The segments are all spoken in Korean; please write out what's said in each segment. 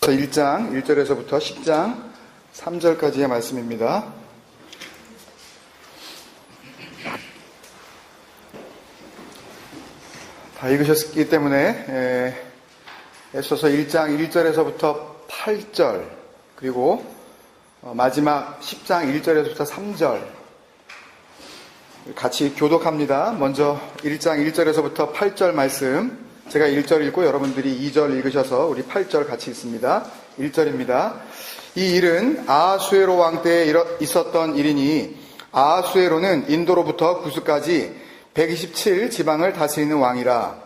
1장 1절에서부터 10장 3절까지의 말씀입니다. 다 읽으셨기 때문에 에스더서 1장 1절에서부터 8절 그리고 마지막 10장 1절에서부터 3절 같이 교독합니다. 먼저 1장 1절에서부터 8절 말씀, 제가 1절 읽고 여러분들이 2절 읽으셔서 우리 8절 같이 읽습니다. 1절입니다. 이 일은 아하수에로 왕 때에 있었던 일이니 아하수에로는 인도로부터 구스까지 127 지방을 다스리는 왕이라.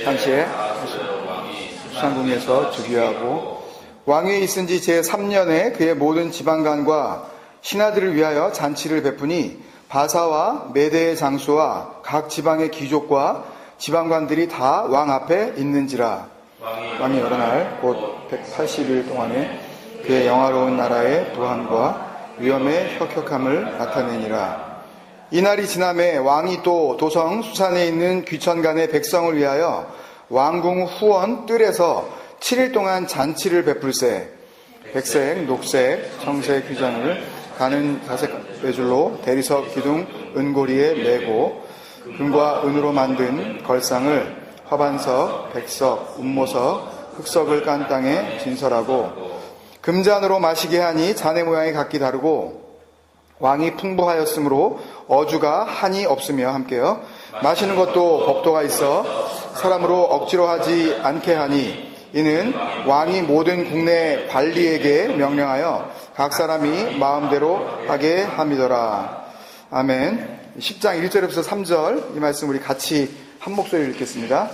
당시에 수상궁에서 즉위하고 왕위에 있은 지 제3년에 그의 모든 지방관과 신하들을 위하여 잔치를 베푸니 바사와 메대의 장수와 각 지방의 귀족과 지방관들이 다 왕 앞에 있는지라. 왕이 여러 날 곧 180일 동안에 그의 영화로운 나라의 부함과 위엄의 혁혁함을 나타내니라. 이날이 지남에 왕이 또 도성 수산에 있는 귀천간의 백성을 위하여 왕궁 후원 뜰에서 7일 동안 잔치를 베풀세 백색, 녹색, 청색 휘장을 가는 자색 배줄로 대리석 기둥 은고리에 메고 금과 은으로 만든 걸상을 화반석, 백석, 운모석, 흑석을 깐 땅에 진설하고 금잔으로 마시게 하니 잔의 모양이 각기 다르고 왕이 풍부하였으므로 어주가 한이 없으며 함께요. 마시는 것도 법도가 있어 사람으로 억지로 하지 않게 하니 이는 왕이 모든 국내 관리에게 명령하여 각 사람이 마음대로 하게 함이더라. 아멘. 10장 1절에서 3절 이 말씀 우리 같이 한 목소리로 읽겠습니다.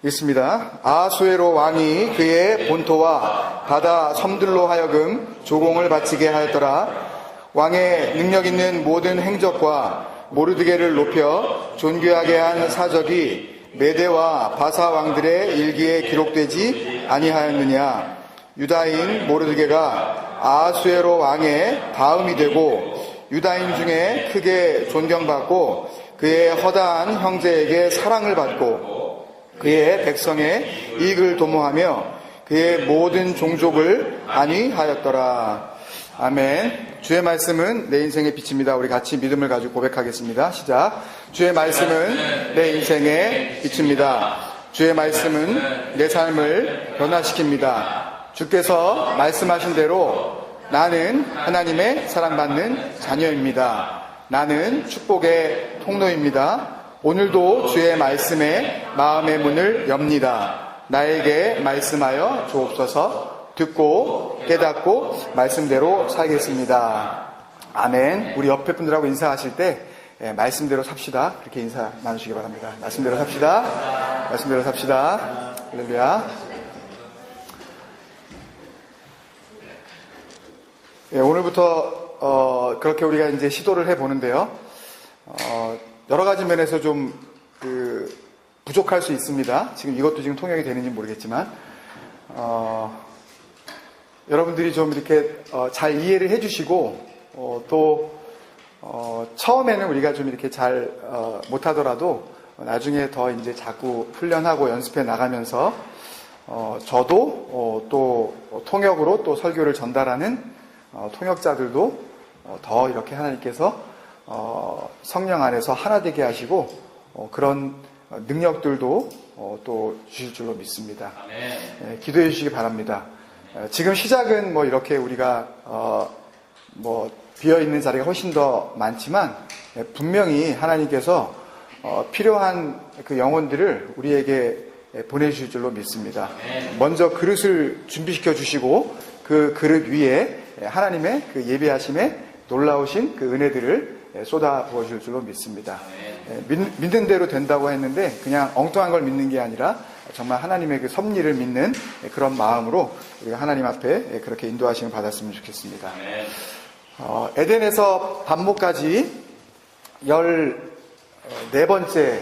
읽습니다. 아하수에로 왕이 그의 본토와 바다 섬들로 하여금 조공을 바치게 하였더라. 왕의 능력 있는 모든 행적과 모르드게를 높여 존귀하게 한 사적이 메대와 바사 왕들의 일기에 기록되지 아니하였느냐. 유다인 모르드게가 아하수에로 왕의 다음이 되고 유다인 중에 크게 존경받고 그의 허다한 형제에게 사랑을 받고 그의 백성의 이익을 도모하며 그의 모든 종족을 안위하였더라. 아멘. 주의 말씀은 내 인생의 빛입니다. 우리 같이 믿음을 가지고 고백하겠습니다. 시작. 주의 말씀은 내 인생의 빛입니다. 주의 말씀은 내 삶을 변화시킵니다. 주께서 말씀하신 대로 나는 하나님의 사랑받는 자녀입니다. 나는 축복의 통로입니다. 오늘도 주의 말씀에 마음의 문을 엽니다. 나에게 말씀하여 주옵소서. 듣고 깨닫고 말씀대로 살겠습니다. 아멘. 우리 옆에 분들하고 인사하실 때 말씀대로 삽시다. 그렇게 인사 나누시기 바랍니다. 말씀대로 삽시다. 말씀대로 삽시다. 할렐루야. 오늘부터 그렇게 우리가 이제 시도를 해보는데요. 여러 가지 면에서 좀 부족할 수 있습니다. 이것도 지금 통역이 되는지 모르겠지만 여러분들이 좀 이렇게 잘 이해를 해주시고 또 처음에는 우리가 좀 이렇게 잘 못하더라도 나중에 더 이제 자꾸 훈련하고 연습해 나가면서 저도 또 통역으로 또 설교를 전달하는 통역자들도 더 이렇게 하나님께서 성령 안에서 하나 되게 하시고 그런 능력들도 또 주실 줄로 믿습니다. 기도해 주시기 바랍니다. 지금 시작은 뭐 이렇게 우리가 뭐 비어있는 자리가 훨씬 더 많지만 분명히 하나님께서 필요한 그 영혼들을 우리에게 보내주실 줄로 믿습니다. 먼저 그릇을 준비시켜 주시고 그 그릇 위에 하나님의 그 예배하심에 놀라우신 그 은혜들을 쏟아 부어줄 줄로 믿습니다. 믿는 대로 된다고 했는데 그냥 엉뚱한 걸 믿는 게 아니라 정말 하나님의 그 섭리를 믿는 그런 마음으로 우리가 하나님 앞에 그렇게 인도하심을 받았으면 좋겠습니다. 에덴에서 반모까지 14번째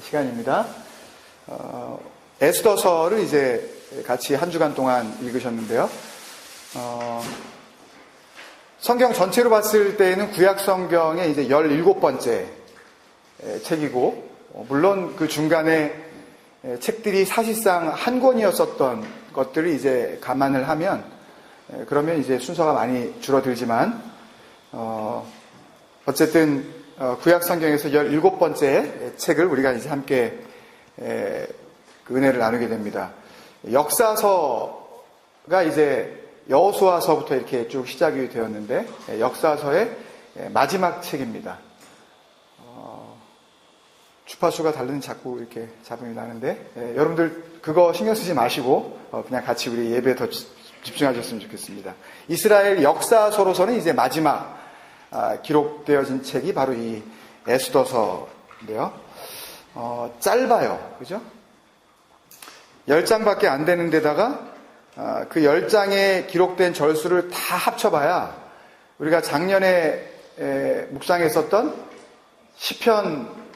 시간입니다. 에스더서를 이제 같이 한 주간 동안 읽으셨는데요. 성경 전체로 봤을 때에는 구약 성경의 이제 17번째 책이고, 물론 그 중간에 책들이 사실상 한 권이었었던 것들을 이제 감안을 하면 그러면 이제 순서가 많이 줄어들지만 어쨌든 구약 성경에서 17번째 책을 우리가 이제 함께 그 은혜를 나누게 됩니다. 역사서가 이제 여호수아서부터 이렇게 쭉 시작이 되었는데 역사서의 마지막 책입니다. 주파수가 다른 자꾸 이렇게 잡음이 나는데 여러분들 그거 신경 쓰지 마시고 그냥 같이 우리 예배에 더 집중하셨으면 좋겠습니다. 이스라엘 역사서로서는 이제 마지막 기록되어진 책이 바로 이 에스더서인데요. 짧아요. 그죠? 10장밖에 안 되는 데다가 그 10장에 기록된 절수를 다 합쳐봐야 우리가 작년에 묵상했었던 시편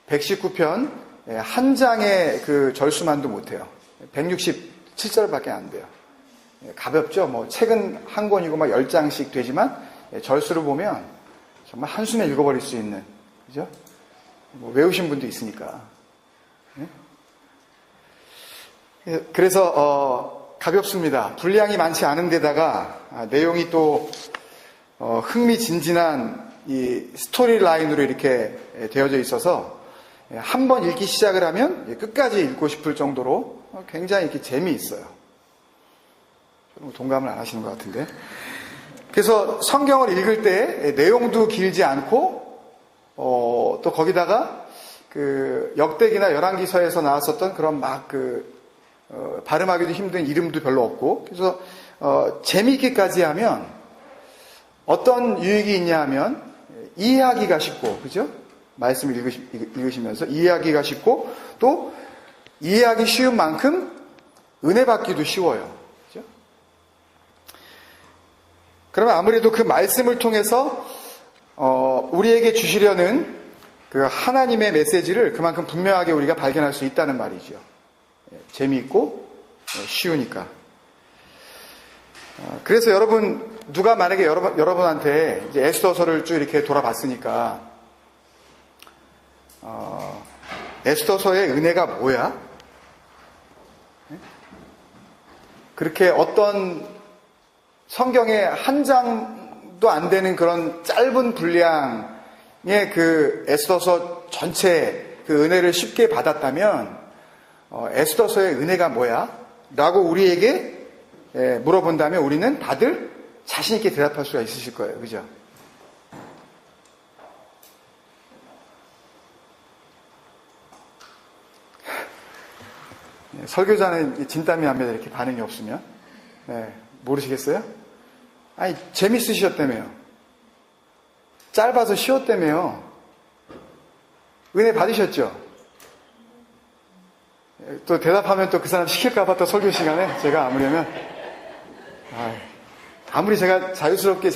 119편 한 장의 그 절수만도 못해요. 167절밖에 안 돼요. 가볍죠? 뭐 책은 한 권이고 막 10장씩 되지만 절수를 보면 정말 한숨에 읽어버릴 수 있는, 그죠? 뭐 외우신 분도 있으니까. 그래서 가볍습니다. 분량이 많지 않은 데다가 내용이 또 흥미진진한 이 스토리 라인으로 이렇게 되어져 있어서 한 번 읽기 시작을 하면 끝까지 읽고 싶을 정도로 굉장히 이렇게 재미있어요. 동감을 안 하시는 것 같은데. 그래서 성경을 읽을 때 내용도 길지 않고 또 거기다가 그 역대기나 열왕기서에서 나왔었던 그런 막 발음하기도 힘든 이름도 별로 없고, 그래서 재미있게까지 하면 어떤 유익이 있냐 하면 이해하기가 쉽고, 그죠? 말씀을 읽으시면서 이해하기가 쉽고, 또 이해하기 쉬운 만큼 은혜 받기도 쉬워요. 그죠? 그러면 아무래도 그 말씀을 통해서 우리에게 주시려는 그 하나님의 메시지를 그만큼 분명하게 우리가 발견할 수 있다는 말이죠. 재미있고 쉬우니까. 그래서 여러분, 누가 만약에 여러분한테 이제 에스더서를 쭉 이렇게 돌아봤으니까 에스더서의 은혜가 뭐야? 그렇게 어떤 성경의 한 장도 안 되는 그런 짧은 분량의 그 에스더서 전체 그 은혜를 쉽게 받았다면 에스더서의 은혜가 뭐야? 라고 우리에게 물어본다면 우리는 다들 자신 있게 대답할 수가 있으실 거예요. 그죠? 설교자는 진땀이 납니다. 이렇게 반응이 없으면. 모르시겠어요? 아니, 재밌으셨다며요. 짧아서 쉬웠다며요. 은혜 받으셨죠? 또 대답하면 또 그 사람 시킬까봐 또 설교 시간에 제가 아무려면, 아무리 제가 자연스럽게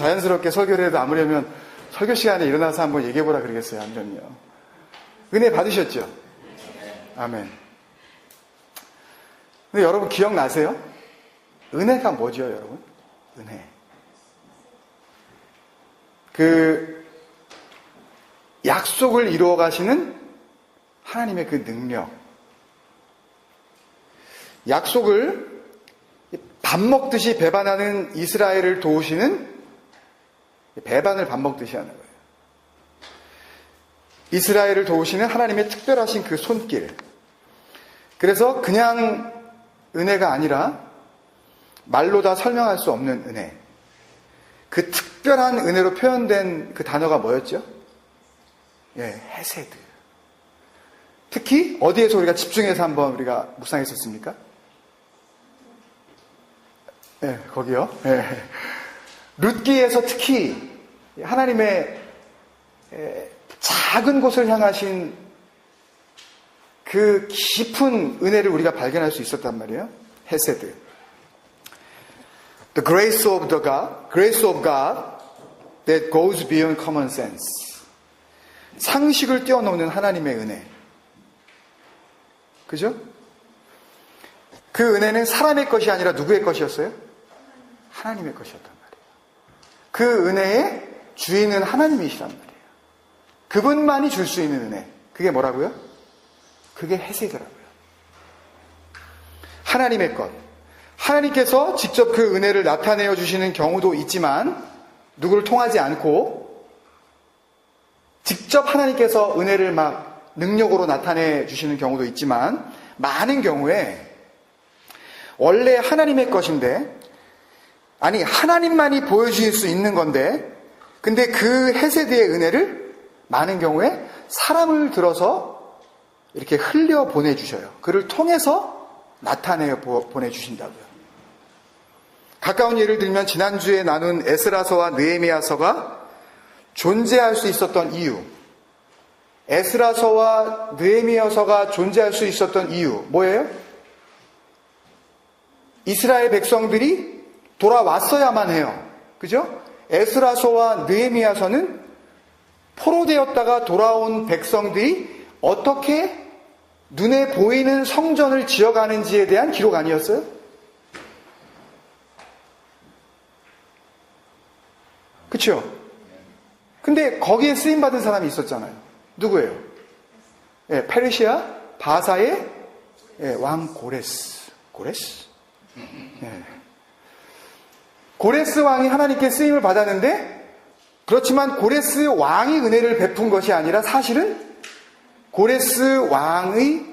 설교를 해도 아무려면 설교 시간에 일어나서 한번 얘기해보라 그러겠어요. 아무렴요. 은혜 받으셨죠? 아멘. 근데 여러분 기억나세요? 은혜가 뭐죠, 여러분? 은혜. 그 약속을 이루어 가시는 하나님의 그 능력. 약속을 밥 먹듯이 배반하는 이스라엘을 도우시는, 배반을 밥 먹듯이 하는 거예요. 이스라엘을 도우시는 하나님의 특별하신 그 손길. 그래서 그냥 은혜가 아니라 말로 다 설명할 수 없는 은혜. 그 특별한 은혜로 표현된 그 단어가 뭐였죠? 헤세드. 특히 어디에서 우리가 집중해서 한번 우리가 묵상했었습니까? 거기요. 룻기에서 특히 하나님의 작은 곳을 향하신 그 깊은 은혜를 우리가 발견할 수 있었단 말이에요. 헤세드. The grace of God that goes beyond common sense. 상식을 뛰어넘는 하나님의 은혜. 그죠? 그 은혜는 사람의 것이 아니라 누구의 것이었어요? 하나님의 것이었단 말이에요. 그 은혜의 주인은 하나님이시란 말이에요. 그분만이 줄 수 있는 은혜. 그게 뭐라고요? 그게 헤세드라고요. 하나님의 것. 하나님께서 직접 그 은혜를 나타내어 주시는 경우도 있지만 누구를 통하지 않고 직접 하나님께서 은혜를 막 능력으로 나타내 주시는 경우도 있지만 많은 경우에 원래 하나님의 것인데 아니 하나님만이 보여주실 수 있는 건데 근데 그 헤세드의 은혜를 많은 경우에 사람을 들어서 이렇게 흘려 보내주셔요. 그를 통해서 나타내어 보내주신다고요. 가까운 예를 들면 지난주에 나눈 에스라서와 느헤미야서가 존재할 수 있었던 이유, 에스라서와 느헤미야서가 존재할 수 있었던 이유 뭐예요? 이스라엘 백성들이 돌아왔어야만 해요. 그죠? 에스라서와 느헤미야서는 포로되었다가 돌아온 백성들이 어떻게 눈에 보이는 성전을 지어가는지에 대한 기록 아니었어요? 그쵸? 근데 거기에 쓰임받은 사람이 있었잖아요. 누구예요? 예, 페르시아 바사의 왕 고레스. 고레스? 예. 고레스 왕이 하나님께 쓰임을 받았는데 그렇지만 고레스 왕이 은혜를 베푼 것이 아니라 사실은 고레스 왕의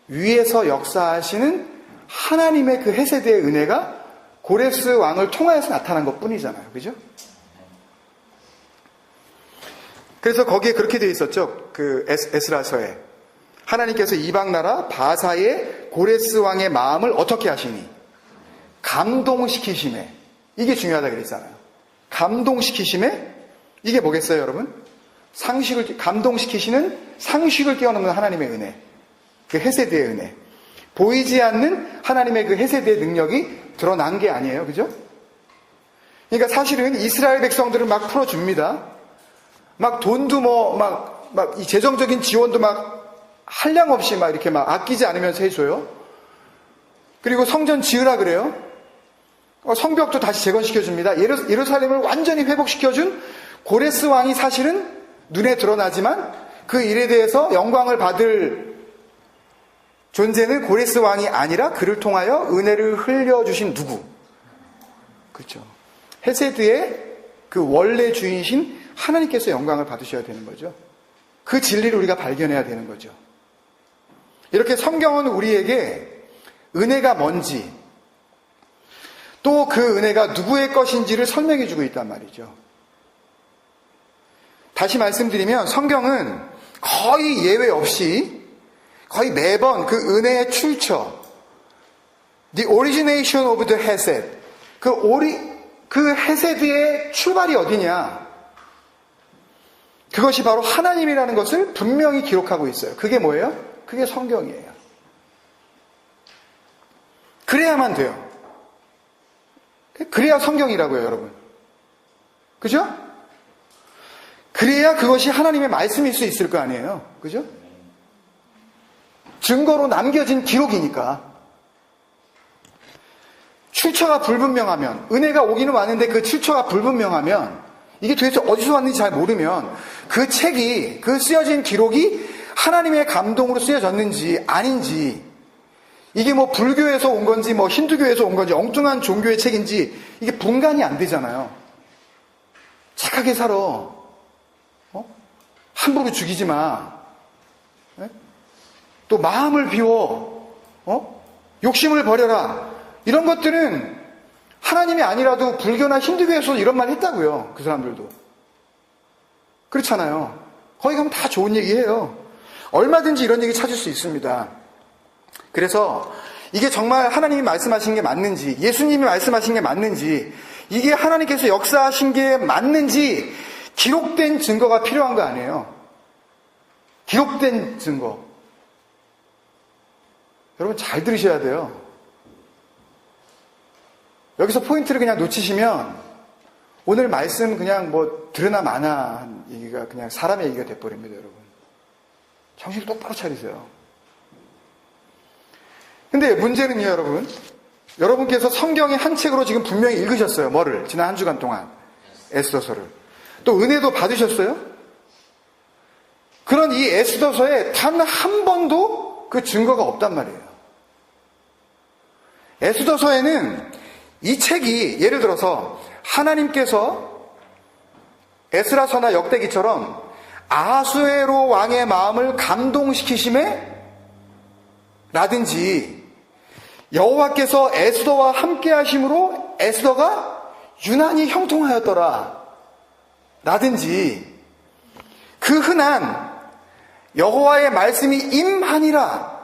위에서 역사하시는 하나님의 그 헤세드의 은혜가 고레스 왕을 통하여서 나타난 것 뿐이잖아요. 그죠? 그래서 거기에 그렇게 되어 있었죠. 그 에스라서에. 하나님께서 이방나라 바사의 고레스 왕의 마음을 어떻게 하시니? 감동시키심에. 이게 중요하다 그랬잖아요. 감동시키심에 이게 뭐겠어요, 여러분? 감동시키시는 상식을 뛰어넘는 하나님의 은혜. 그 헤세드의 은혜. 보이지 않는 하나님의 그 헤세드의 능력이 드러난 게 아니에요. 그죠? 그러니까 사실은 이스라엘 백성들을 막 풀어줍니다. 막 돈도 이 재정적인 지원도 막 한량없이 막 이렇게 막 아끼지 않으면서 해줘요. 그리고 성전 지으라 그래요. 성벽도 다시 재건시켜줍니다. 예루살렘을 완전히 회복시켜준 고레스 왕이 사실은 눈에 드러나지만 그 일에 대해서 영광을 받을 존재는 고레스 왕이 아니라 그를 통하여 은혜를 흘려주신 누구? 그렇죠. 헤세드의 그 원래 주인이신 하나님께서 영광을 받으셔야 되는 거죠. 그 진리를 우리가 발견해야 되는 거죠. 이렇게 성경은 우리에게 은혜가 뭔지 또 그 은혜가 누구의 것인지를 설명해 주고 있단 말이죠. 다시 말씀드리면 성경은 거의 예외 없이 거의 매번 그 은혜의 출처 The origination of the Hesed 그 헤세드의 출발이 어디냐 그것이 바로 하나님이라는 것을 분명히 기록하고 있어요. 그게 뭐예요? 그게 성경이에요. 그래야만 돼요. 그래야 성경이라고요, 여러분. 그죠? 그래야 그것이 하나님의 말씀일 수 있을 거 아니에요. 그죠? 증거로 남겨진 기록이니까. 출처가 불분명하면, 은혜가 오기는 왔는데 그 출처가 불분명하면, 이게 도대체 어디서 왔는지 잘 모르면, 그 책이, 그 쓰여진 기록이 하나님의 감동으로 쓰여졌는지 아닌지, 이게 뭐 불교에서 온 건지 뭐 힌두교에서 온 건지 엉뚱한 종교의 책인지 이게 분간이 안 되잖아요. 착하게 살아. 함부로 죽이지 마. 또 마음을 비워. 욕심을 버려라. 이런 것들은 하나님이 아니라도 불교나 힌두교에서 이런 말 했다고요. 그 사람들도. 그렇잖아요. 거기 가면 다 좋은 얘기해요. 얼마든지 이런 얘기 찾을 수 있습니다. 그래서 이게 정말 하나님이 말씀하신 게 맞는지, 예수님이 말씀하신 게 맞는지, 이게 하나님께서 역사하신 게 맞는지 기록된 증거가 필요한 거 아니에요. 기록된 증거. 여러분 잘 들으셔야 돼요. 여기서 포인트를 그냥 놓치시면 오늘 말씀 그냥 뭐 들으나 마나 한 얘기가 그냥 사람의 얘기가 돼버립니다, 여러분. 정신 똑바로 차리세요. 근데 문제는요, 여러분. 여러분께서 성경의 한 책으로 지금 분명히 읽으셨어요. 뭐를? 지난 한 주간 동안. 에스더서를. 또 은혜도 받으셨어요? 그런 이 에스더서에 단 한 번도 그 증거가 없단 말이에요. 에스더서에는 이 책이 예를 들어서 하나님께서 에스라서나 역대기처럼 아하수에로 왕의 마음을 감동시키심에 라든지 여호와께서 에스더와 함께 하심으로 에스더가 유난히 형통하였더라 라든지 그 흔한 여호와의 말씀이 임하니라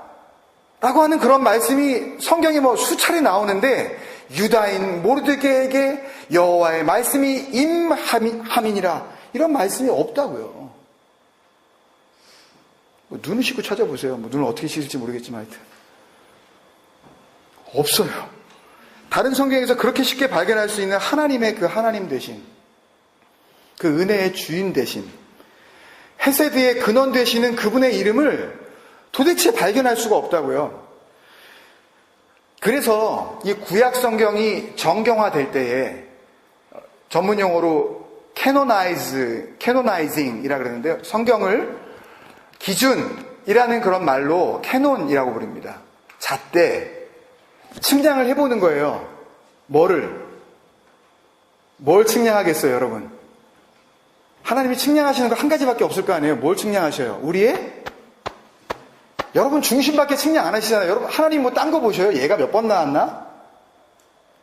라고 하는 그런 말씀이 성경에 수차례 나오는데 유다인 모르드게에게 여호와의 말씀이 임함이니라 이런 말씀이 없다고요. 눈을 씻고 찾아보세요. 눈을 어떻게 씻을지 모르겠지만 하여튼 없어요. 다른 성경에서 그렇게 쉽게 발견할 수 있는 하나님의 그 하나님 되신 그 은혜의 주인 되신 헤세드의 근원 되시는 그분의 이름을 도대체 발견할 수가 없다고요. 그래서 이 구약 성경이 정경화될 때에 전문 용어로 캐노나이징이라 그러는데요. 성경을 기준이라는 그런 말로 캐논이라고 부릅니다. 잣대 측량을 해보는 거예요. 뭘 측량하겠어요, 여러분? 하나님이 측량하시는 거 한 가지밖에 없을 거 아니에요. 뭘 측량하셔요? 우리의? 여러분 중심밖에 측량 안 하시잖아요. 여러분 하나님 딴 거 보셔요? 얘가 몇 번 나왔나?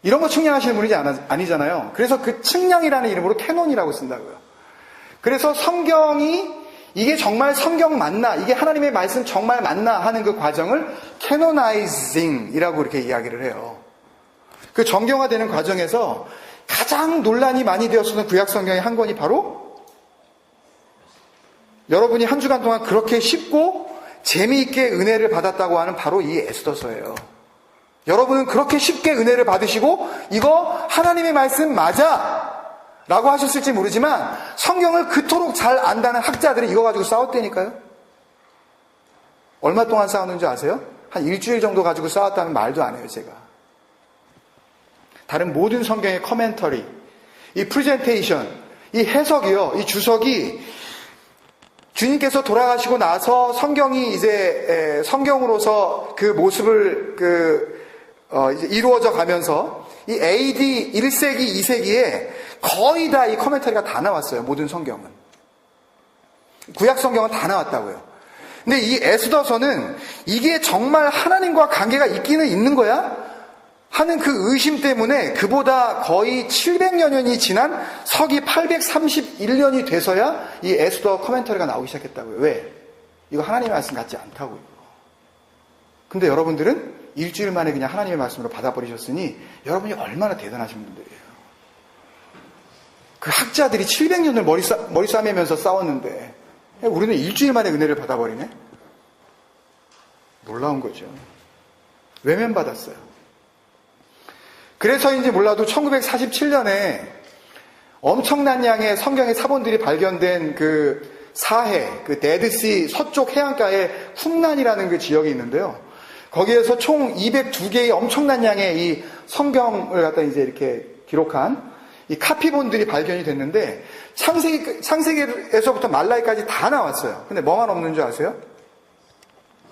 이런 거 측량하시는 분이 아니잖아요. 그래서 그 측량이라는 이름으로 캐논이라고 쓴다고요. 그래서 성경이 이게 정말 성경 맞나? 이게 하나님의 말씀 정말 맞나? 하는 그 과정을 캐노나이징이라고 이렇게 이야기를 해요. 그 정경화되는 과정에서 가장 논란이 많이 되었었던 구약 성경의 한 권이 바로 여러분이 한 주간 동안 그렇게 쉽고 재미있게 은혜를 받았다고 하는 바로 이 에스더서예요. 여러분은 그렇게 쉽게 은혜를 받으시고 이거 하나님의 말씀 맞아! 라고 하셨을지 모르지만 성경을 그토록 잘 안다는 학자들이 이거 가지고 싸웠다니까요. 얼마 동안 싸웠는지 아세요? 한 일주일 정도 가지고 싸웠다는 말도 안 해요, 제가. 다른 모든 성경의 커멘터리, 이 프레젠테이션, 이 해석이요, 이 주석이 주님께서 돌아가시고 나서 성경이 이제 성경으로서 그 모습을 이제 이루어져 가면서 이 AD 1세기, 2세기에 거의 다 이 커멘터리가 다 나왔어요. 모든 성경은. 구약 성경은 다 나왔다고요. 근데 이 에스더서는 이게 정말 하나님과 관계가 있기는 있는 거야? 하는 그 의심 때문에 그보다 거의 700여 년이 지난 서기 831년이 돼서야 이 에스더 커멘터리가 나오기 시작했다고요. 왜? 이거 하나님의 말씀 같지 않다고요. 근데 여러분들은 일주일 만에 그냥 하나님의 말씀으로 받아버리셨으니 여러분이 얼마나 대단하신 분들이에요. 그 학자들이 700년을 머리 싸매면서 싸웠는데 우리는 일주일 만에 은혜를 받아버리네? 놀라운 거죠. 외면받았어요. 그래서인지 몰라도 1947년에 엄청난 양의 성경의 사본들이 발견된 그 사해, 그 데드시 서쪽 해안가에 쿰란이라는 그 지역이 있는데요. 거기에서 총 202개의 엄청난 양의 이 성경을 갖다 이제 이렇게 기록한 이 카피본들이 발견이 됐는데 창세기에서부터 말라기까지 다 나왔어요. 근데 뭐만 없는 줄 아세요?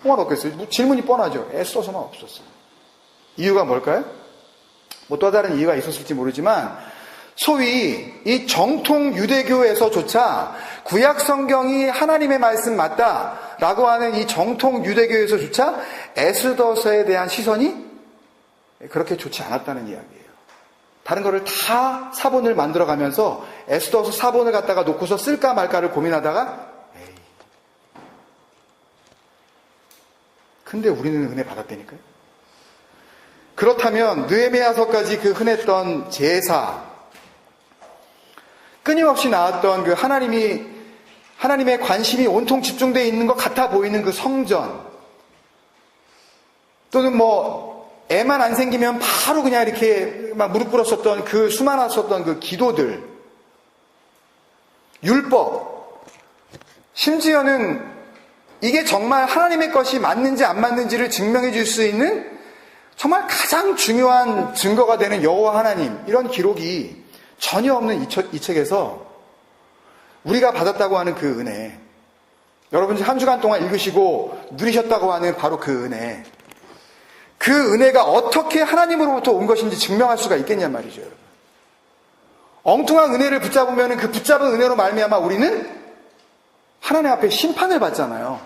뭐만 없겠어요? 질문이 뻔하죠. 에스더서만 없었어요. 이유가 뭘까요? 또 다른 이유가 있었을지 모르지만 소위 이 정통 유대교에서조차 구약 성경이 하나님의 말씀 맞다라고 하는 이 정통 유대교에서조차 에스더서에 대한 시선이 그렇게 좋지 않았다는 이야기예요. 다른 거를 다 사본을 만들어가면서 에스더서 사본을 갖다가 놓고서 쓸까 말까를 고민하다가 근데 우리는 은혜 받았다니까요. 그렇다면 느헤미야서까지 그 흔했던 제사, 끊임없이 나왔던 그 하나님의 관심이 온통 집중되어 있는 것 같아 보이는 그 성전, 또는 애만 안 생기면 바로 그냥 이렇게 막 무릎 꿇었었던 그 수많았었던 그 기도들, 율법, 심지어는 이게 정말 하나님의 것이 맞는지 안 맞는지를 증명해 줄 수 있는 정말 가장 중요한 증거가 되는 여호와 하나님, 이런 기록이 전혀 없는 이 책에서 우리가 받았다고 하는 그 은혜, 여러분이 한 주간 동안 읽으시고 누리셨다고 하는 바로 그 은혜, 그 은혜가 어떻게 하나님으로부터 온 것인지 증명할 수가 있겠냔 말이죠, 여러분. 엉뚱한 은혜를 붙잡으면 그 붙잡은 은혜로 말미암아 우리는 하나님 앞에 심판을 받잖아요.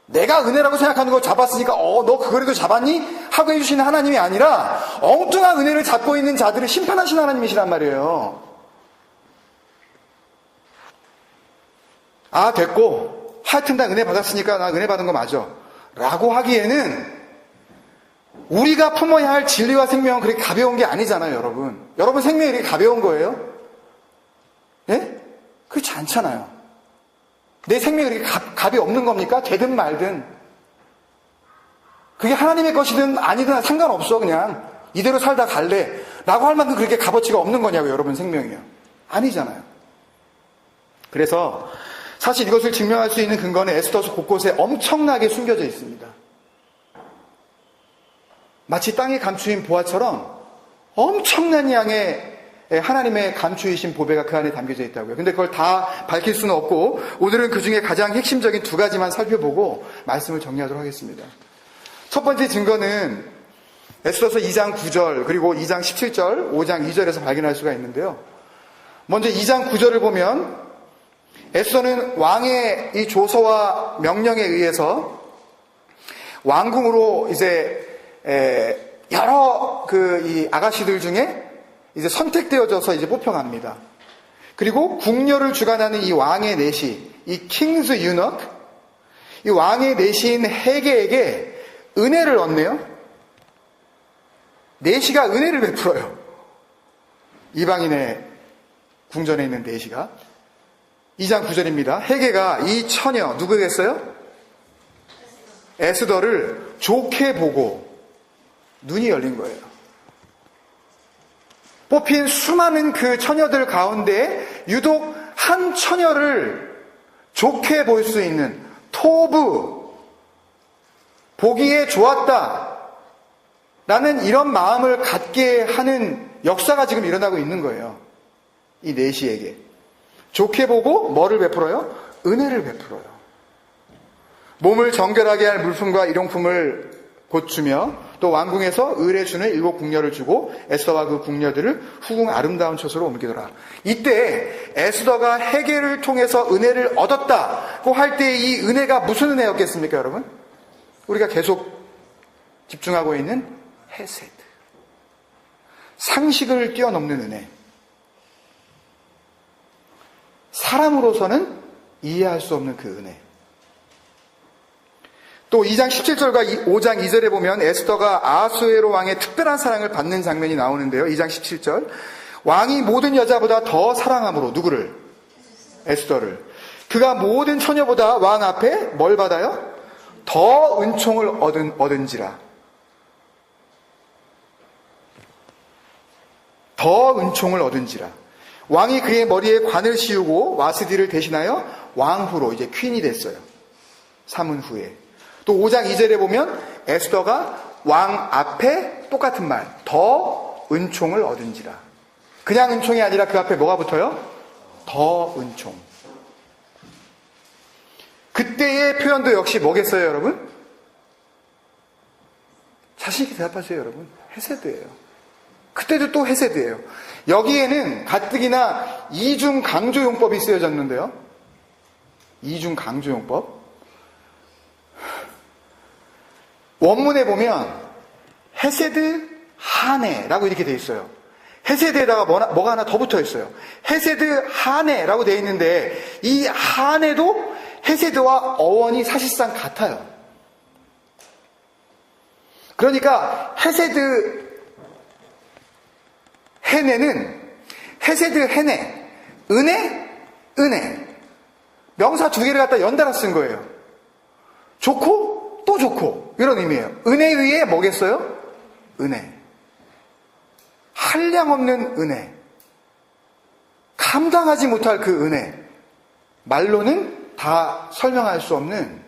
내가 은혜라고 생각하는 걸 잡았으니까 너 그거라도 잡았니? 하고 해주시는 하나님이 아니라 엉뚱한 은혜를 잡고 있는 자들을 심판하시는 하나님이시란 말이에요. 아, 됐고 하여튼 나 은혜 받았으니까 나 은혜 받은 거 맞아 라고 하기에는 우리가 품어야 할 진리와 생명은 그렇게 가벼운 게 아니잖아요, 여러분. 여러분 생명이 이렇게 가벼운 거예요? 예? 그렇지 않잖아요. 내 생명이 그렇게 값이 없는 겁니까? 되든 말든. 그게 하나님의 것이든 아니든 상관없어. 그냥 이대로 살다 갈래 라고 할 만큼 그렇게 값어치가 없는 거냐고요, 여러분 생명이요. 아니잖아요. 그래서 사실 이것을 증명할 수 있는 근거는 에스더서 곳곳에 엄청나게 숨겨져 있습니다. 마치 땅에 감추인 보화처럼 엄청난 양의 하나님의 감추이신 보배가 그 안에 담겨져 있다고요. 근데 그걸 다 밝힐 수는 없고 오늘은 그 중에 가장 핵심적인 두 가지만 살펴보고 말씀을 정리하도록 하겠습니다. 첫 번째 증거는 에스더서 2장 9절 그리고 2장 17절, 5장 2절에서 발견할 수가 있는데요. 먼저 2장 9절을 보면 에스더는 왕의 이 조서와 명령에 의해서 왕궁으로 이제 여러 이 아가씨들 중에 이제 선택되어져서 이제 뽑혀갑니다. 그리고 궁녀를 주관하는 이 왕의 내시, 이 킹스 유넉, 이 왕의 내시인 헤게에게 은혜를 얻네요. 내시가 은혜를 베풀어요. 이방인의 궁전에 있는 내시가. 2장 9절입니다. 헤게가 이 처녀, 누구겠어요? 에스더를 좋게 보고 눈이 열린 거예요. 뽑힌 수많은 그 처녀들 가운데 유독 한 처녀를 좋게 볼 수 있는 토부, 보기에 좋았다 라는 이런 마음을 갖게 하는 역사가 지금 일어나고 있는 거예요. 이 내시에게 좋게 보고 뭐를 베풀어요? 은혜를 베풀어요. 몸을 정결하게 할 물품과 일용품을 고추며 또 왕궁에서 을에 주는 7 궁녀를 주고 에스더와 그 궁녀들을 후궁 아름다운 처소로 옮기더라. 이때 에스더가 헤게를 통해서 은혜를 얻었다고 할 때 이 은혜가 무슨 은혜였겠습니까, 여러분? 우리가 계속 집중하고 있는 헤세드, 상식을 뛰어넘는 은혜. 사람으로서는 이해할 수 없는 그 은혜. 또 2장 17절과 5장 2절에 보면 에스더가 아하수에로 왕의 특별한 사랑을 받는 장면이 나오는데요. 2장 17절. 왕이 모든 여자보다 더 사랑함으로 누구를? 에스더를. 그가 모든 처녀보다 왕 앞에 뭘 받아요? 더 은총을 얻은지라. 더 은총을 얻은지라. 왕이 그의 머리에 관을 씌우고 와스디를 대신하여 왕후로 이제 퀸이 됐어요. 삼은 후에. 또 5장 2절에 보면 에스더가 왕 앞에 똑같은 말, 더 은총을 얻은지라. 그냥 은총이 아니라 그 앞에 뭐가 붙어요? 더 은총. 그때의 표현도 역시 뭐겠어요, 여러분? 자신 있게 대답하세요, 여러분. 헤세드예요. 그때도 또 헤세드예요. 여기에는 가뜩이나 이중 강조용법이 쓰여졌는데요. 이중 강조용법. 원문에 보면 헤세드 하네라고 이렇게 돼 있어요. 헤세드에다가 뭐가 하나 더 붙어 있어요. 헤세드 하네라고 돼 있는데 이 하네도 헤세드와 어원이 사실상 같아요. 그러니까 헤세드 헤네는 헤세드 헤네, 은혜 명사 두 개를 갖다 연달아 쓴 거예요. 좋고 또 좋고 이런 의미예요. 은혜 위에 뭐겠어요? 은혜. 한량없는 은혜. 감당하지 못할 그 은혜. 말로는 다 설명할 수 없는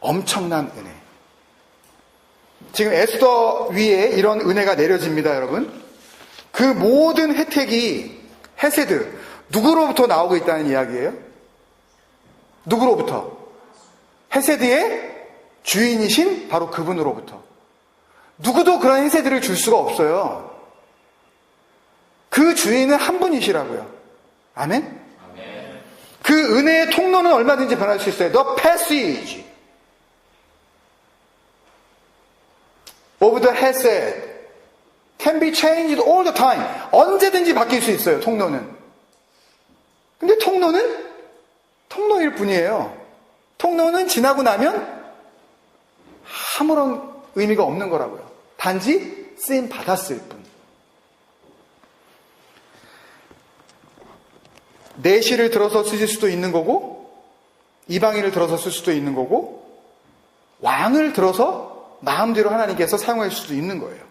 엄청난 은혜. 지금 에스더 위에 이런 은혜가 내려집니다, 여러분. 그 모든 혜택이 헤세드, 누구로부터 나오고 있다는 이야기예요? 누구로부터? 헤세드의 주인이신 바로 그분으로부터. 누구도 그런 해세들을 줄 수가 없어요. 그 주인은 한 분이시라고요. 아멘? 그 은혜의 통로는 얼마든지 변할 수 있어요. The passage of the hesed can be changed all the time. 언제든지 바뀔 수 있어요, 통로는. 근데 통로는 통로일 뿐이에요. 통로는 지나고 나면 아무런 의미가 없는 거라고요. 단지 쓰임 받았을 뿐. 내시를 들어서 쓰실 수도 있는 거고, 이방인을 들어서 쓸 수도 있는 거고, 왕을 들어서 마음대로 하나님께서 사용할 수도 있는 거예요.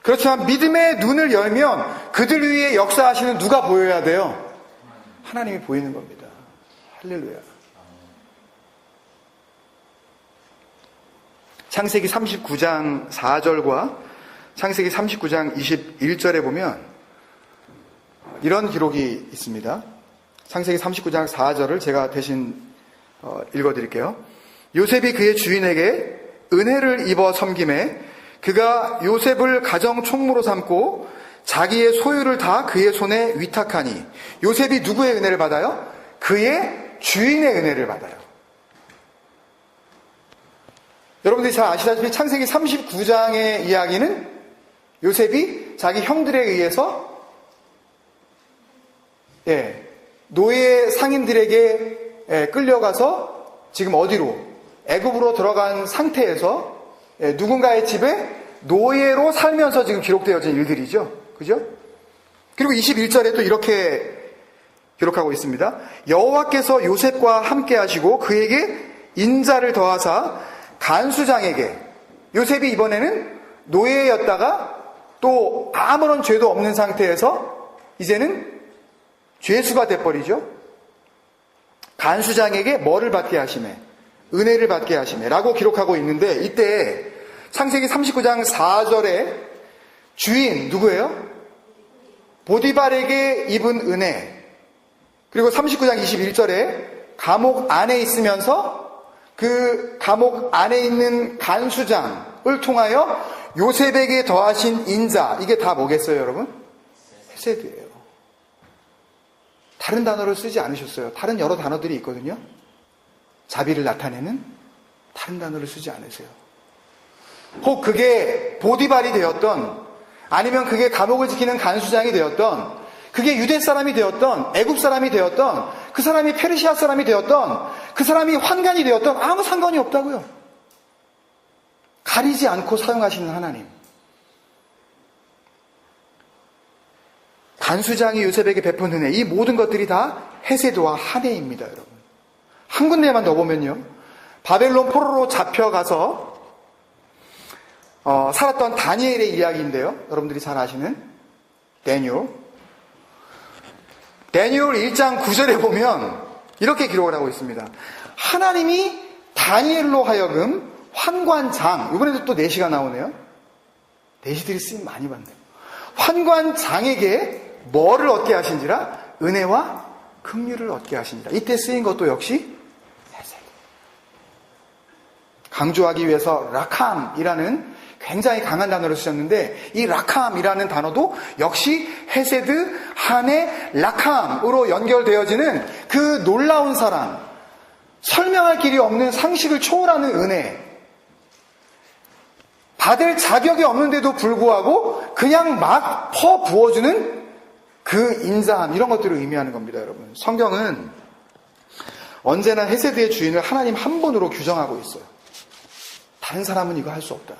그렇지만 믿음의 눈을 열면 그들 위에 역사하시는 누가 보여야 돼요? 하나님이 보이는 겁니다. 할렐루야. 창세기 39장 4절과 창세기 39장 21절에 보면 이런 기록이 있습니다. 창세기 39장 4절을 제가 대신 읽어드릴게요. 요셉이 그의 주인에게 은혜를 입어 섬김에 그가 요셉을 가정 총무로 삼고 자기의 소유를 다 그의 손에 위탁하니 요셉이 누구의 은혜를 받아요? 그의 주인의 은혜를 받아요. 여러분들이 잘 아시다시피 창세기 39장의 이야기는 요셉이 자기 형들에 의해서 노예 상인들에게 끌려가서 지금 어디로? 애굽으로 들어간 상태에서 누군가의 집에 노예로 살면서 지금 기록되어진 일들이죠. 그죠? 그리고 21절에 또 이렇게 기록하고 있습니다. 여호와께서 요셉과 함께 하시고 그에게 인자를 더하사 간수장에게, 요셉이 이번에는 노예였다가 또 아무런 죄도 없는 상태에서 이제는 죄수가 돼버리죠. 간수장에게 뭐를 받게 하시매? 은혜를 받게 하시매 라고 기록하고 있는데, 이때 창세기 39장 4절에 주인 누구예요? 보디발에게 입은 은혜. 그리고 39장 21절에 감옥 안에 있으면서 그 감옥 안에 있는 간수장을 통하여 요셉에게 더하신 인자. 이게 다 뭐겠어요, 여러분? 헤세드예요. 다른 단어를 쓰지 않으셨어요. 다른 여러 단어들이 있거든요. 자비를 나타내는 다른 단어를 쓰지 않으세요. 혹 그게 보디발이 되었던, 아니면 그게 감옥을 지키는 간수장이 되었던, 그게 유대 사람이 되었던, 애굽 사람이 되었던, 그 사람이 페르시아 사람이 되었던, 그 사람이 환관이 되었던, 아무 상관이 없다고요. 가리지 않고 사용하시는 하나님. 간수장이 요셉에게 베푼 은혜, 이 모든 것들이 다 헤세드와 한해입니다, 여러분. 한 군데만 더 보면요, 바벨론 포로로 잡혀가서 살았던 다니엘의 이야기인데요, 여러분들이 잘 아시는 다니엘 1장 9절에 보면 이렇게 기록을 하고 있습니다. 하나님이 다니엘로 하여금 환관장, 이번에도 또 내시가 나오네요. 내시들이 쓰임 많이 받네요. 환관장에게 뭐를 얻게 하신지라? 은혜와 긍휼을 얻게 하신지라. 이때 쓰인 것도 역시 헤세드. 강조하기 위해서 라캄이라는 굉장히 강한 단어를 쓰셨는데, 이 라캄이라는 단어도 역시 헤세드, 한해, 라캄으로 연결되어지는 그 놀라운 사랑, 설명할 길이 없는 상식을 초월하는 은혜, 받을 자격이 없는데도 불구하고 그냥 막 퍼부어주는 그 인자함, 이런 것들을 의미하는 겁니다, 여러분. 성경은 언제나 헤세드의 주인을 하나님 한 분으로 규정하고 있어요. 다른 사람은 이거 할 수 없다.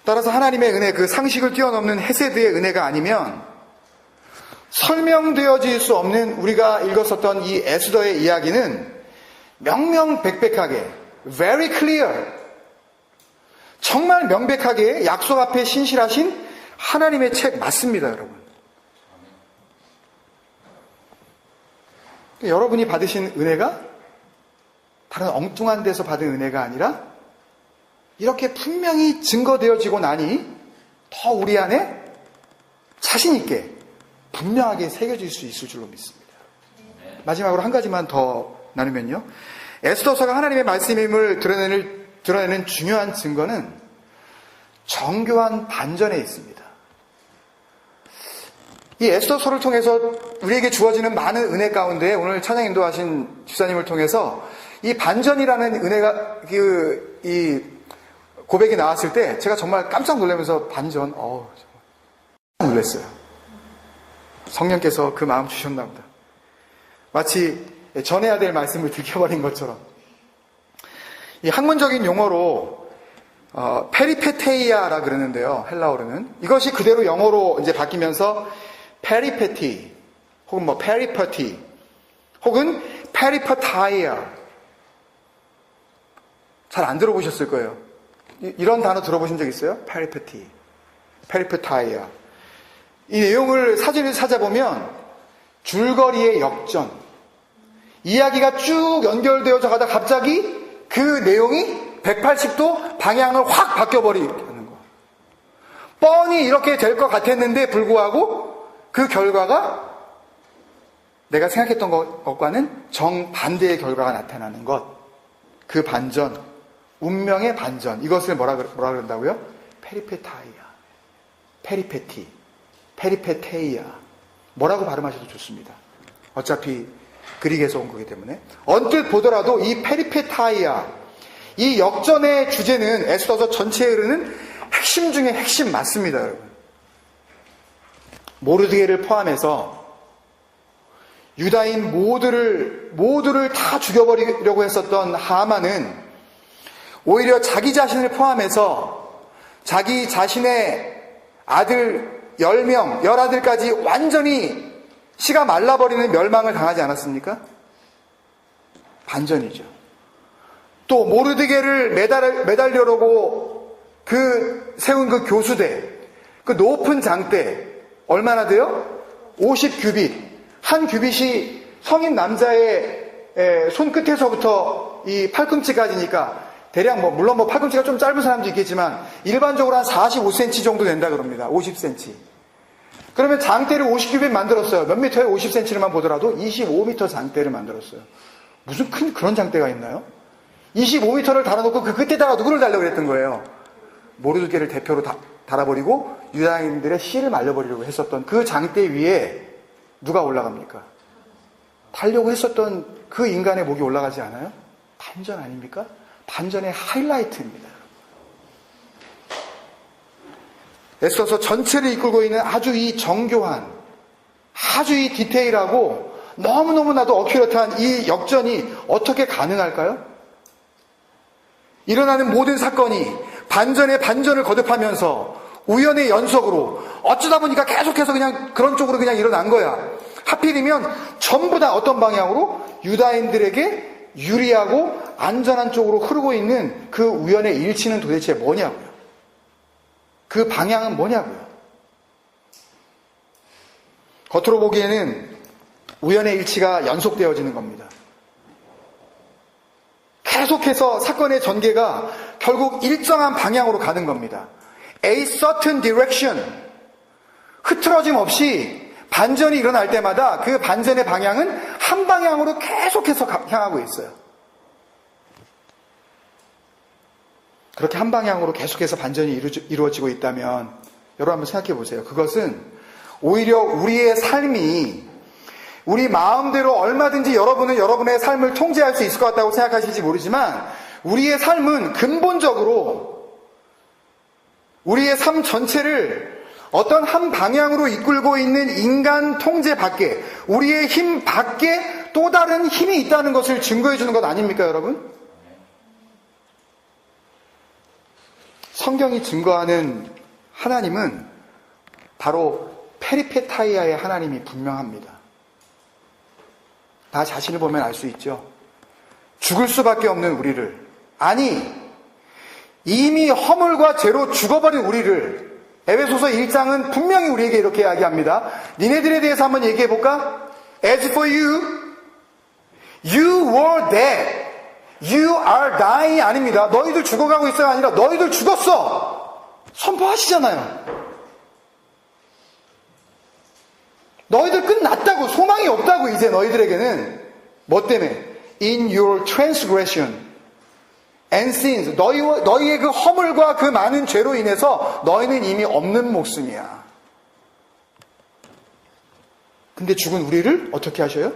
따라서 하나님의 은혜, 그 상식을 뛰어넘는 헤세드의 은혜가 아니면 설명되어질 수 없는, 우리가 읽었었던 이 에스더의 이야기는 명명백백하게, very clear, 정말 명백하게 약속 앞에 신실하신 하나님의 책 맞습니다, 여러분. 여러분이 받으신 은혜가 다른 엉뚱한 데서 받은 은혜가 아니라 이렇게 분명히 증거되어지고 나니 더 우리 안에 자신 있게 분명하게 새겨질 수 있을 줄로 믿습니다. 마지막으로 한 가지만 더 나누면요, 에스더서가 하나님의 말씀임을 드러내는 중요한 증거는 정교한 반전에 있습니다. 이 에스더서를 통해서 우리에게 주어지는 많은 은혜 가운데 오늘 찬양 인도하신 집사님을 통해서 이 반전이라는 은혜가 이 고백이 나왔을 때 제가 정말 깜짝 놀라면서 반전, 정말 놀랐어요. 성령께서 그 마음 주셨나 보다. 마치 전해야 될 말씀을 들켜버린 것처럼. 이 학문적인 용어로 페리페테이아라 그러는데요. 헬라어로는. 이것이 그대로 영어로 이제 바뀌면서 페리페티 혹은 페리퍼티 혹은 페리퍼타이아. 잘 안 들어보셨을 거예요. 이런 단어 들어보신 적 있어요? 페리페티, 페리퍼타이아. 이 내용을 사전에서 찾아보면 줄거리의 역전, 이야기가 쭉 연결되어져 가다 갑자기 그 내용이 180도 방향을 확 바뀌어버리는 거. 뻔히 이렇게 될 것 같았는데 불구하고 그 결과가 내가 생각했던 것과는 정반대의 결과가 나타나는 것. 그 반전, 운명의 반전. 이것을 뭐라 그런다고요? 페리페타이아, 페리페티, 페리페테이아. 뭐라고 발음하셔도 좋습니다. 어차피 그릭에서 온 거기 때문에. 언뜻 보더라도 이 페리페타이아, 이 역전의 주제는 에스더서 전체에 흐르는 핵심 중에 핵심 맞습니다, 여러분. 모르드게를 포함해서 유다인 모두를 다 죽여버리려고 했었던 하만은 오히려 자기 자신을 포함해서 자기 자신의 아들 10명, 10아들까지 완전히 씨가 말라버리는 멸망을 당하지 않았습니까? 반전이죠. 또 모르드게를 매달려고 세운 그 교수대, 그 높은 장대 얼마나 돼요? 50규빗. 한 규빗이 성인 남자의 손끝에서부터 이 팔꿈치까지니까 대략 물론 팔꿈치가 좀 짧은 사람도 있겠지만 일반적으로 한 45cm 정도 된다 그럽니다. 50cm. 그러면 장대를 50규빗 만들었어요. 몇 미터에 50cm를만 보더라도 25m 장대를 만들었어요. 무슨 큰 그런 장대가 있나요? 25m를 달아놓고 그 끝에다가 누구를 달려고 그랬던 거예요? 모르드게를 대표로 달아버리고 유다인들의 씨를 말려버리려고 했었던 그 장대 위에 누가 올라갑니까? 달려고 했었던 그 인간의 목이 올라가지 않아요? 반전 아닙니까? 반전의 하이라이트입니다. 에스더서 전체를 이끌고 있는 아주 이 정교한, 아주 이 디테일하고 너무너무나도 어큐러트한 이 역전이 어떻게 가능할까요? 일어나는 모든 사건이 반전에 반전을 거듭하면서 우연의 연속으로 어쩌다 보니까 계속해서 그냥 그런 쪽으로 그냥 일어난 거야. 하필이면 전부 다 어떤 방향으로? 유다인들에게 유리하고 안전한 쪽으로 흐르고 있는 그 우연의 일치는 도대체 뭐냐고요. 그 방향은 뭐냐고요. 겉으로 보기에는 우연의 일치가 연속되어지는 겁니다. 계속해서 사건의 전개가 결국 일정한 방향으로 가는 겁니다. A certain direction. 흐트러짐 없이 반전이 일어날 때마다 그 반전의 방향은 한 방향으로 계속해서 향하고 있어요. 그렇게 한 방향으로 계속해서 반전이 이루어지고 있다면 여러분 한번 생각해 보세요. 그것은 오히려 우리의 삶이 우리 마음대로 얼마든지 여러분은 여러분의 삶을 통제할 수 있을 것 같다고 생각하실지 모르지만 우리의 삶은 근본적으로 우리의 삶 전체를 어떤 한 방향으로 이끌고 있는 인간 통제 밖에, 우리의 힘 밖에 또 다른 힘이 있다는 것을 증거해 주는 것 아닙니까, 여러분? 성경이 증거하는 하나님은 바로 페리페타이아의 하나님이 분명합니다. 나 자신을 보면 알 수 있죠. 죽을 수밖에 없는 우리를, 아니 이미 허물과 죄로 죽어버린 우리를 에베소서 1장은 분명히 우리에게 이렇게 이야기합니다. 니네들에 대해서 한번 얘기해볼까? As for you, you were dead. You are dying 아닙니다. 너희들 죽어가고 있어가 아니라 너희들 죽었어. 선포하시잖아요. 너희들 끝났다고, 소망이 없다고. 이제 너희들에게는 뭐 때문에? in your transgression and sins. 너희의 그 허물과 그 많은 죄로 인해서 너희는 이미 없는 목숨이야. 근데 죽은 우리를 어떻게 하셔요?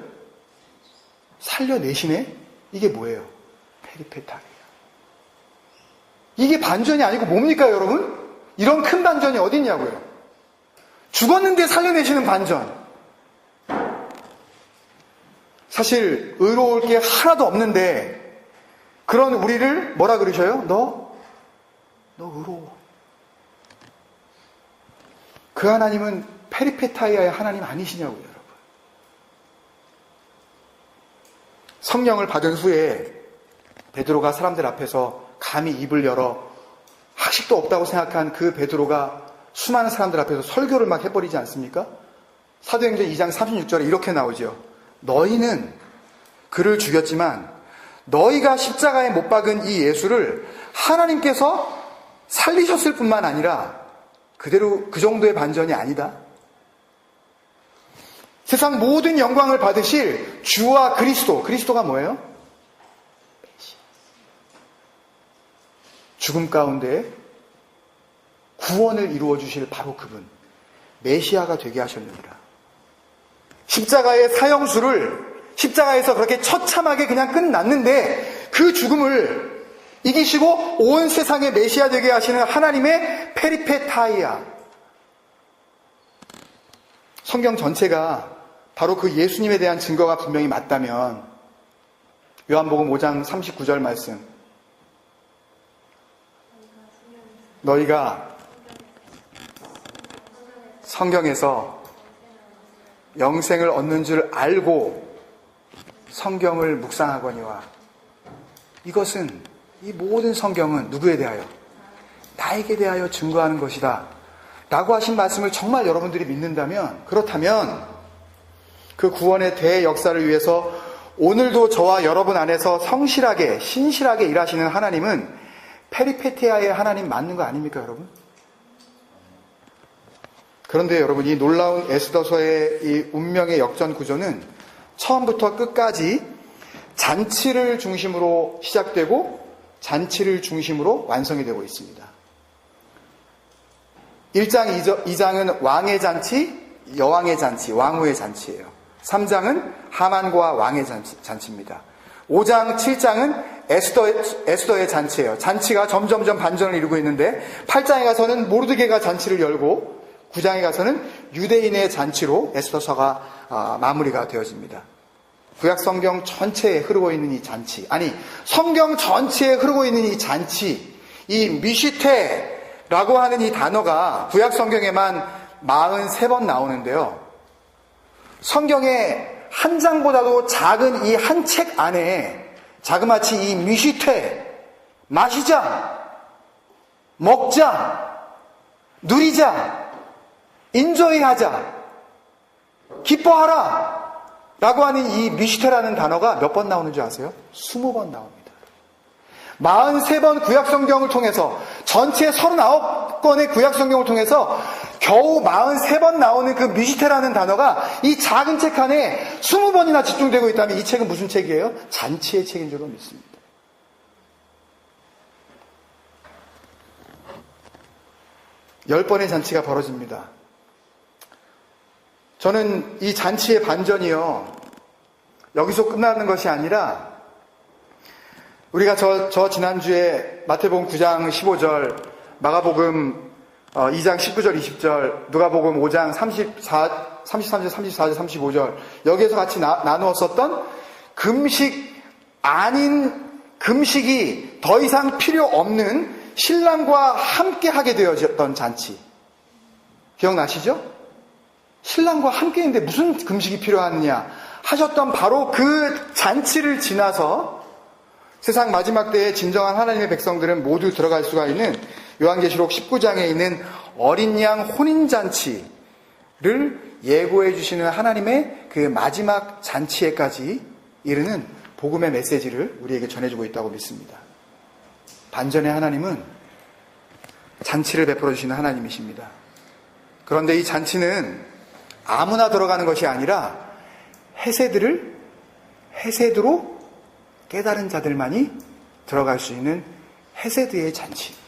살려내시네? 이게 뭐예요? 페리페타이아. 이게 반전이 아니고 뭡니까, 여러분? 이런 큰 반전이 어디 있냐고요? 죽었는데 살려내시는 반전. 사실 의로울 게 하나도 없는데 그런 우리를 뭐라 그러셔요? 너 의로워. 그 하나님은 페리페타이아의 하나님 아니시냐고요, 여러분. 성령을 받은 후에 베드로가 사람들 앞에서 감히 입을 열어 학식도 없다고 생각한 그 베드로가 수많은 사람들 앞에서 설교를 막 해버리지 않습니까? 사도행전 2장 36절에 이렇게 나오죠. 너희는 그를 죽였지만 너희가 십자가에 못 박은 이 예수를 하나님께서 살리셨을 뿐만 아니라 그대로 그 정도의 반전이 아니다. 세상 모든 영광을 받으실 주와 그리스도가 뭐예요? 죽음 가운데 구원을 이루어 주실 바로 그분, 메시아가 되게 하셨느니라. 십자가의 사형수를 십자가에서 그렇게 처참하게 그냥 끝났는데 그 죽음을 이기시고 온 세상의 메시아 되게 하시는 하나님의 페리페타이아. 성경 전체가 바로 그 예수님에 대한 증거가 분명히 맞다면 요한복음 5장 39절 말씀, 너희가 성경에서 영생을 얻는 줄 알고 성경을 묵상하거니와. 이것은, 이 모든 성경은 누구에 대하여? 나에게 대하여 증거하는 것이다 라고 하신 말씀을 정말 여러분들이 믿는다면, 그렇다면 그 구원의 대역사를 위해서 오늘도 저와 여러분 안에서 성실하게 신실하게 일하시는 하나님은 페리페티아의 하나님 맞는 거 아닙니까, 여러분? 그런데 여러분, 이 놀라운 에스더서의 이 운명의 역전 구조는 처음부터 끝까지 잔치를 중심으로 시작되고 잔치를 중심으로 완성이 되고 있습니다. 1장, 2장은 왕의 잔치, 여왕의 잔치, 왕후의 잔치예요. 3장은 하만과 왕의 잔치입니다. 5장, 7장은 에스더의 잔치예요. 잔치가 점점점 반전을 이루고 있는데 8장에 가서는 모르드게가 잔치를 열고 9장에 가서는 유대인의 잔치로 에스더서가 마무리가 되어집니다. 구약 성경 전체에 흐르고 있는 이 잔치, 아니 성경 전체에 흐르고 있는 이 잔치, 이 미시테라고 하는 이 단어가 구약 성경에만 43번 나오는데요. 성경의 한 장보다도 작은 이 한 책 안에 자그마치 이 미시테, 마시자, 먹자, 누리자, 인조이하자, 기뻐하라 라고 하는 이 미시테라는 단어가 몇 번 나오는 줄 아세요? 20번 나옵니다. 43번 구약성경을 통해서, 전체 39권의 구약성경을 통해서 겨우 43번 나오는 그 미시테라는 단어가 이 작은 책 안에 20번이나 집중되고 있다면 이 책은 무슨 책이에요? 잔치의 책인 줄로 믿습니다. 열 번의 잔치가 벌어집니다. 저는 이 잔치의 반전이요, 여기서 끝나는 것이 아니라 우리가 저 지난주에 마태복음 9장 15절, 마가복음 2장 19절 20절, 누가복음 5장 33절 34절 35절 여기에서 같이 나누었었던 금식 아닌 금식이 더 이상 필요 없는 신랑과 함께 하게 되어졌던 잔치 기억나시죠? 신랑과 함께 있는데 무슨 금식이 필요하느냐 하셨던 바로 그 잔치를 지나서 세상 마지막 때에 진정한 하나님의 백성들은 모두 들어갈 수가 있는 요한계시록 19장에 있는 어린 양 혼인잔치를 예고해 주시는 하나님의 그 마지막 잔치에까지 이르는 복음의 메시지를 우리에게 전해주고 있다고 믿습니다. 반전의 하나님은 잔치를 베풀어 주시는 하나님이십니다. 그런데 이 잔치는 아무나 들어가는 것이 아니라 헤세드로 깨달은 자들만이 들어갈 수 있는 헤세드의 잔치입니다.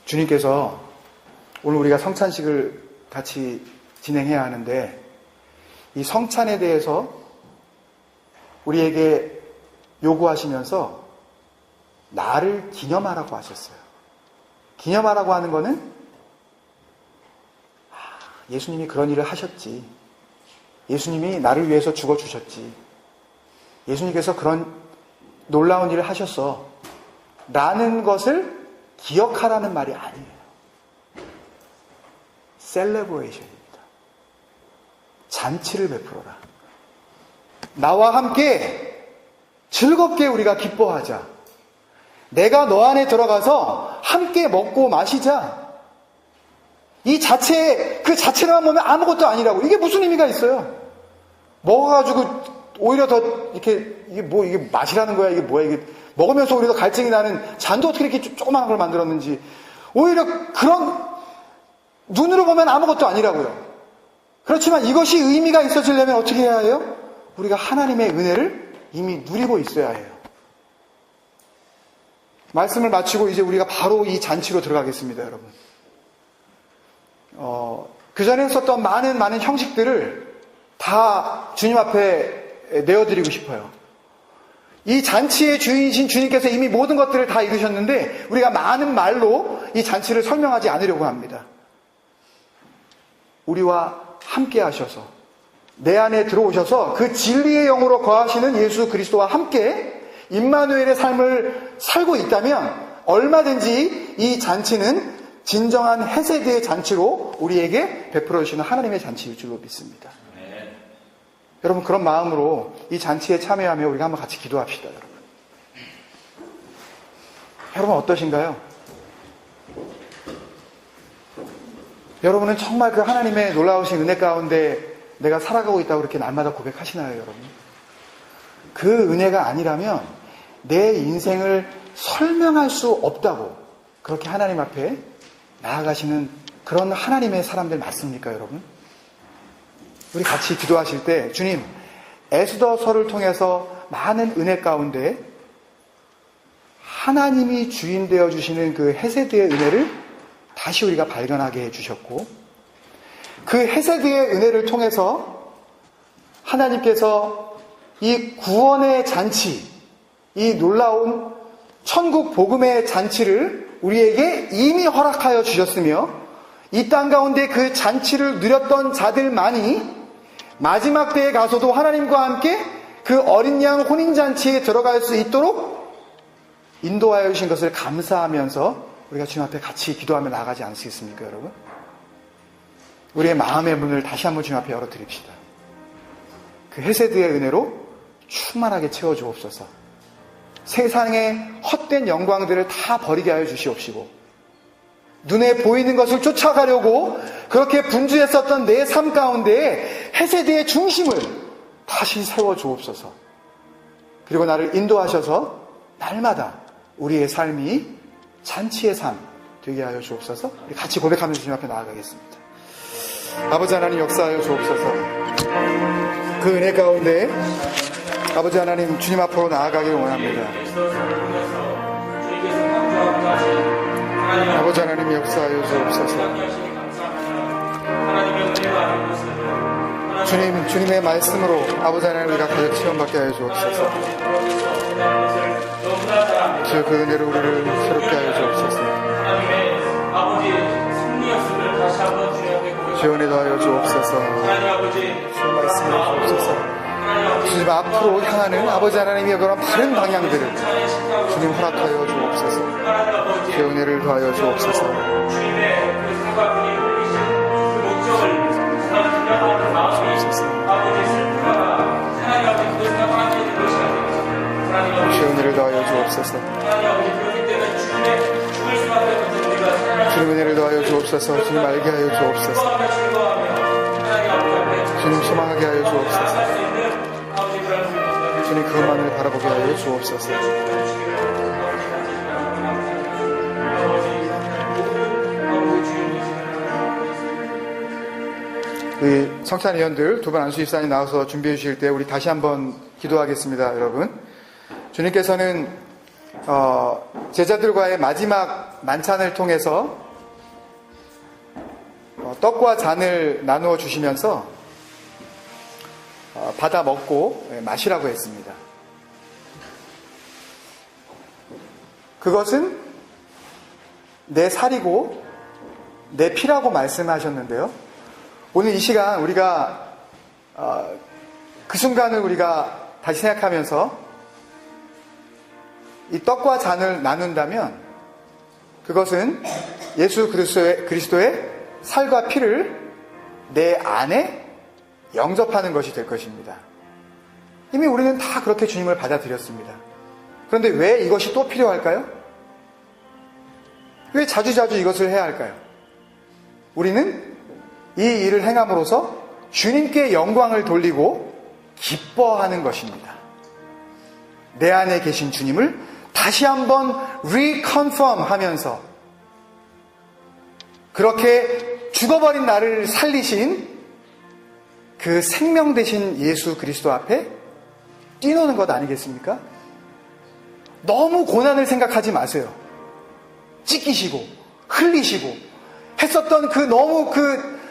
주님께서 오늘 우리가 성찬식을 같이 진행해야 하는데, 이 성찬에 대해서 우리에게 요구하시면서 나를 기념하라고 하셨어요. 기념하라고 하는 거는 예수님이 그런 일을 하셨지, 예수님이 나를 위해서 죽어주셨지, 예수님께서 그런 놀라운 일을 하셨어 라는 것을 기억하라는 말이 아니에요. 셀레브레이션입니다. 잔치를 베풀어라. 나와 함께 즐겁게 우리가 기뻐하자. 내가 너 안에 들어가서 함께 먹고 마시자. 이 그 자체로만 보면 아무것도 아니라고. 이게 무슨 의미가 있어요? 먹어가지고 오히려 더 이렇게, 이게 맛이라는 거야? 이게 뭐야? 이게 먹으면서 오히려 더 갈증이 나는 잔도 어떻게 이렇게 조그마한 걸 만들었는지. 오히려 그런, 눈으로 보면 아무것도 아니라고요. 그렇지만 이것이 의미가 있어지려면 어떻게 해야 해요? 우리가 하나님의 은혜를 이미 누리고 있어야 해요. 말씀을 마치고 이제 우리가 바로 이 잔치로 들어가겠습니다, 여러분. 그전에 썼던 많은 형식들을 다 주님 앞에 내어드리고 싶어요. 이 잔치의 주인이신 주님께서 이미 모든 것들을 다 이루셨는데 우리가 많은 말로 이 잔치를 설명하지 않으려고 합니다. 우리와 함께 하셔서 내 안에 들어오셔서 그 진리의 영으로 거하시는 예수 그리스도와 함께 임마누엘의 삶을 살고 있다면 얼마든지 이 잔치는 진정한 헤세드의 잔치로 우리에게 베풀어 주시는 하나님의 잔치일 줄로 믿습니다. 네. 여러분, 그런 마음으로 이 잔치에 참여하며 우리가 한번 같이 기도합시다. 여러분 어떠신가요? 여러분은 정말 그 하나님의 놀라우신 은혜 가운데 내가 살아가고 있다고 그렇게 날마다 고백하시나요, 여러분? 그 은혜가 아니라면 내 인생을 설명할 수 없다고 그렇게 하나님 앞에 나아가시는 그런 하나님의 사람들 맞습니까, 여러분? 우리 같이 기도하실 때 주님, 에스더서를 통해서 많은 은혜 가운데 하나님이 주인 되어 주시는 그 헤세드의 은혜를 다시 우리가 발견하게 해주셨고, 그 헤세드의 은혜를 통해서 하나님께서 이 구원의 잔치, 이 놀라운 천국 복음의 잔치를 우리에게 이미 허락하여 주셨으며, 이 땅 가운데 그 잔치를 누렸던 자들만이 마지막 때에 가서도 하나님과 함께 그 어린 양 혼인잔치에 들어갈 수 있도록 인도하여 주신 것을 감사하면서 우리가 주님 앞에 같이 기도하며 나아가지 않으시겠습니까, 여러분? 우리의 마음의 문을 다시 한번 주님 앞에 열어드립시다. 그 헤세드의 은혜로 충만하게 채워주옵소서. 세상의 헛된 영광들을 다 버리게 하여 주시옵시고, 눈에 보이는 것을 쫓아가려고 그렇게 분주했었던 내 삶 가운데 헤세드의 중심을 다시 세워주옵소서. 그리고 나를 인도하셔서 날마다 우리의 삶이 잔치의 삶 되게 하여 주옵소서. 우리 같이 고백하면서 주님 앞에 나아가겠습니다. 아버지 하나님, 역사하여 주옵소서. 그 은혜 가운데 아버지 하나님, 주님 앞으로 나아가길 원합니다. 아버지 하나님, 역사하여 주옵소서. 주님의 말씀으로 아버지 하나님, 우리가 가득 체험받게 하여 주옵소서. 주여, 그 은혜로 우리를 새롭게 하여 주옵소서. 주여, 은혜 더하여 주옵소서. 주여, 말씀해 주옵소서. 주님 앞으로 향하는 아버지 하나님의 그런 바른 방향들을 주님 허락하여 주옵소서. 주의 은혜를 더하여 주옵소서. 주의 은혜를 더하여 주옵소서. 주님 은혜를 더하여 주옵소서. 주님 알게 하여 주옵소서. 주님 소망하게 하여 주옵소서. 주님 그것만을 바라보게 하여 주옵소서. 우리 성찬위원들 두 분 안수집사님 나와서 준비해 주실 때 우리 다시 한번 기도하겠습니다, 여러분. 주님께서는 제자들과의 마지막 만찬을 통해서 떡과 잔을 나누어 주시면서 받아 먹고 마시라고 했습니다. 그것은 내 살이고 내 피라고 말씀하셨는데요. 오늘 이 시간 우리가 그 순간을 우리가 다시 생각하면서 이 떡과 잔을 나눈다면 그것은 예수 그리스도의 살과 피를 내 안에 영접하는 것이 될 것입니다. 이미 우리는 다 그렇게 주님을 받아들였습니다. 그런데 왜 이것이 또 필요할까요? 왜 자주자주 이것을 해야 할까요? 우리는 이 일을 행함으로써 주님께 영광을 돌리고 기뻐하는 것입니다. 내 안에 계신 주님을 다시 한번 reconfirm 하면서 그렇게 죽어버린 나를 살리신 그 생명 되신 예수 그리스도 앞에 뛰노는 것 아니겠습니까? 너무 고난을 생각하지 마세요. 찢기시고 흘리시고 했었던 너무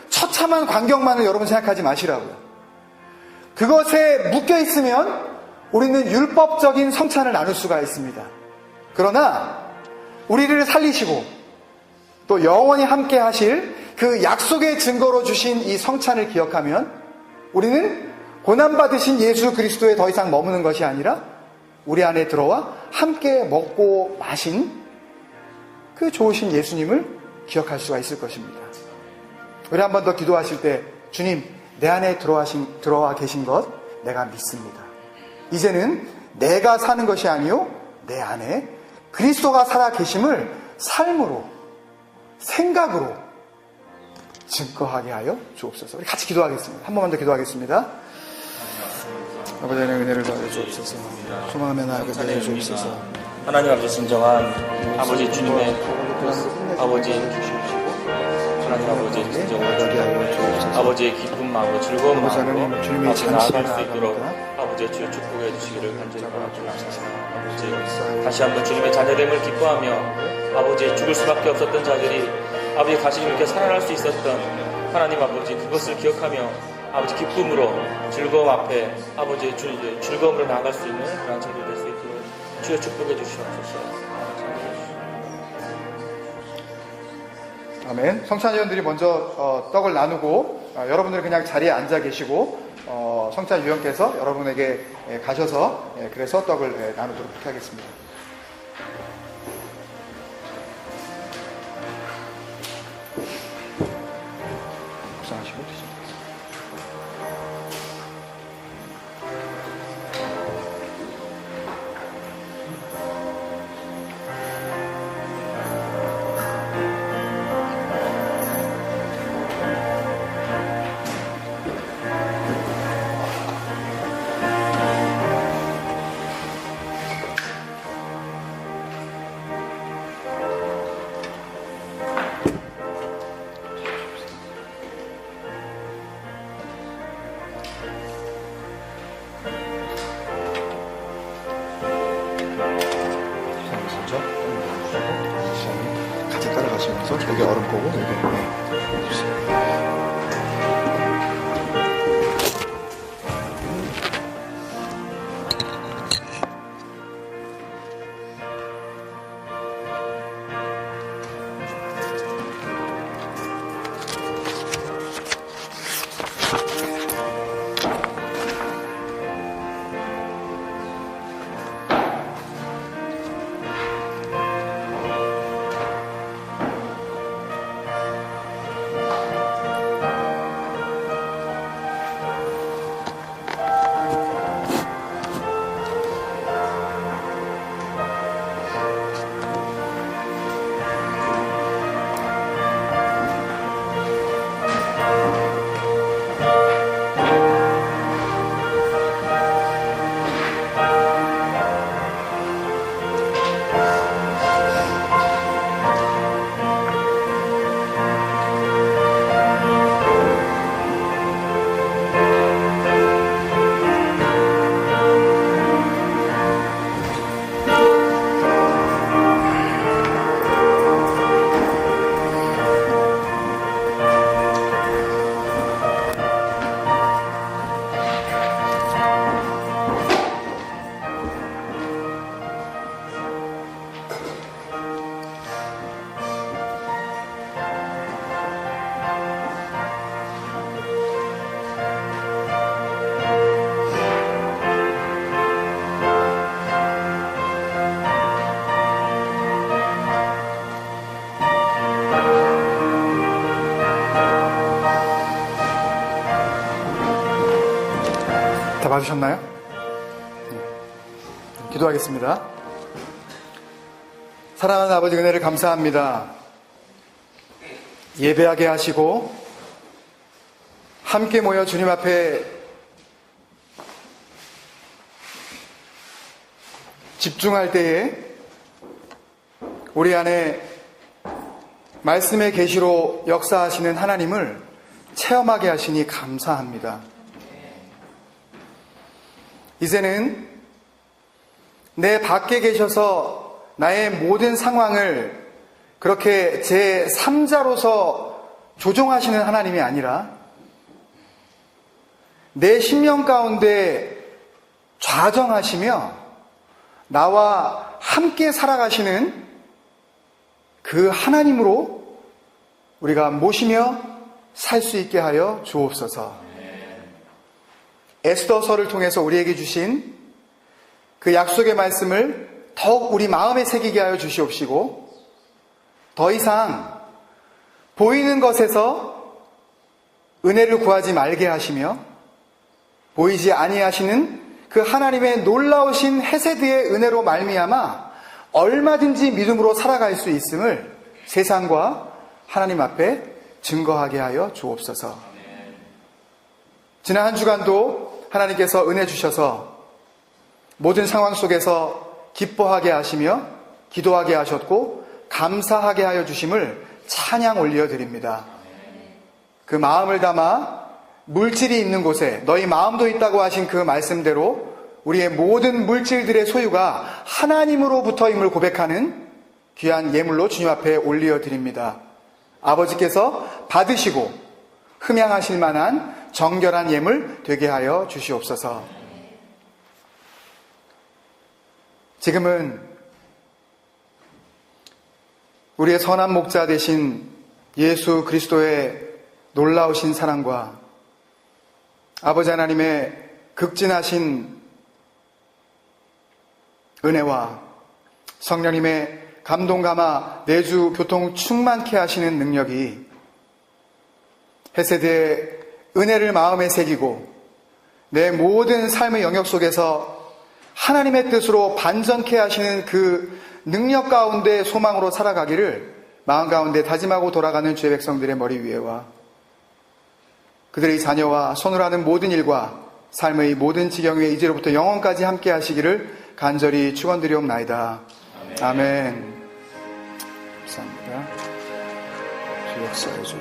처참한 광경만을 여러분 생각하지 마시라고요. 그것에 묶여 있으면 우리는 율법적인 성찬을 나눌 수가 있습니다. 그러나 우리를 살리시고 또 영원히 함께 하실 그 약속의 증거로 주신 이 성찬을 기억하면 우리는 고난받으신 예수 그리스도에 더 이상 머무는 것이 아니라 우리 안에 들어와 함께 먹고 마신 그 좋으신 예수님을 기억할 수가 있을 것입니다. 우리 한 번 더 기도하실 때 주님, 내 안에 들어와 계신 것 내가 믿습니다. 이제는 내가 사는 것이 아니요 내 안에 그리스도가 살아 계심을 삶으로 생각으로 증거하게 하여 주옵소서. 우리 같이 기도하겠습니다. 한 번만 더 기도하겠습니다. 아버지 하나님의 은혜를 더하여 주옵소서. 소망하며 나아가게 하여 주옵소서. 하나님 앞에 진정한 아버지 주님의 아버지 하나님 아버지의 진정한 아버지의 기쁜 마음으로 즐거운 마음으로 아버지 나아갈 수 있도록 아버지의 주의 축복해 주시기를 간절히 바랍니다. 아버지 다시 한번 주님의 자녀됨을 기뻐하며 아버지 죽을 수밖에 없었던 자들이 아버지 다시 이렇게 살아날 수 있었던 하나님 아버지 그것을 기억하며 아버지 기쁨으로 즐거움 앞에 아버지의 주의 즐거움으로 나아갈 수 있는 그런 자들이 될 수 있도록 주의 축복해 주시옵소서. 아멘. 성찬위원들이 먼저 떡을 나누고 여러분들은 그냥 자리에 앉아 계시고 성찬위원께서 여러분에게 가셔서 그래서 떡을 나누도록 하겠습니다. 구상하시고 드시겠습니다. 같이 따라가시면서 여기 얼음 보고 여기 해주세요. 받으셨나요? 네. 기도하겠습니다. 사랑하는 아버지, 은혜를 감사합니다. 예배하게 하시고 함께 모여 주님 앞에 집중할 때에 우리 안에 말씀의 계시로 역사하시는 하나님을 체험하게 하시니 감사합니다. 이제는 내 밖에 계셔서 나의 모든 상황을 그렇게 제 3자로서 조종하시는 하나님이 아니라 내 심령 가운데 좌정하시며 나와 함께 살아가시는 그 하나님으로 우리가 모시며 살 수 있게 하여 주옵소서. 에스더서를 통해서 우리에게 주신 그 약속의 말씀을 더욱 우리 마음에 새기게 하여 주시옵시고, 더 이상 보이는 것에서 은혜를 구하지 말게 하시며 보이지 아니하시는 그 하나님의 놀라우신 헤세드의 은혜로 말미암아 얼마든지 믿음으로 살아갈 수 있음을 세상과 하나님 앞에 증거하게 하여 주옵소서. 지난 한 주간도 하나님께서 은혜 주셔서 모든 상황 속에서 기뻐하게 하시며 기도하게 하셨고 감사하게 하여 주심을 찬양 올려드립니다. 그 마음을 담아 물질이 있는 곳에 너희 마음도 있다고 하신 그 말씀대로 우리의 모든 물질들의 소유가 하나님으로부터임을 고백하는 귀한 예물로 주님 앞에 올려드립니다. 아버지께서 받으시고 흠양하실 만한 정결한 예물 되게 하여 주시옵소서. 지금은 우리의 선한 목자 되신 예수 그리스도의 놀라우신 사랑과 아버지 하나님의 극진하신 은혜와 성령님의 감동 감화 내주 교통 충만케 하시는 능력이 헤세드의 은혜를 마음에 새기고 내 모든 삶의 영역 속에서 하나님의 뜻으로 반전케 하시는 그 능력 가운데 소망으로 살아가기를 마음 가운데 다짐하고 돌아가는 주의 백성들의 머리 위에와 그들의 자녀와 손을 하는 모든 일과 삶의 모든 지경에 이제로부터 영원까지 함께 하시기를 간절히 축원드리옵나이다. 아멘. 감사합니다. 주 역사해 주시옵소서.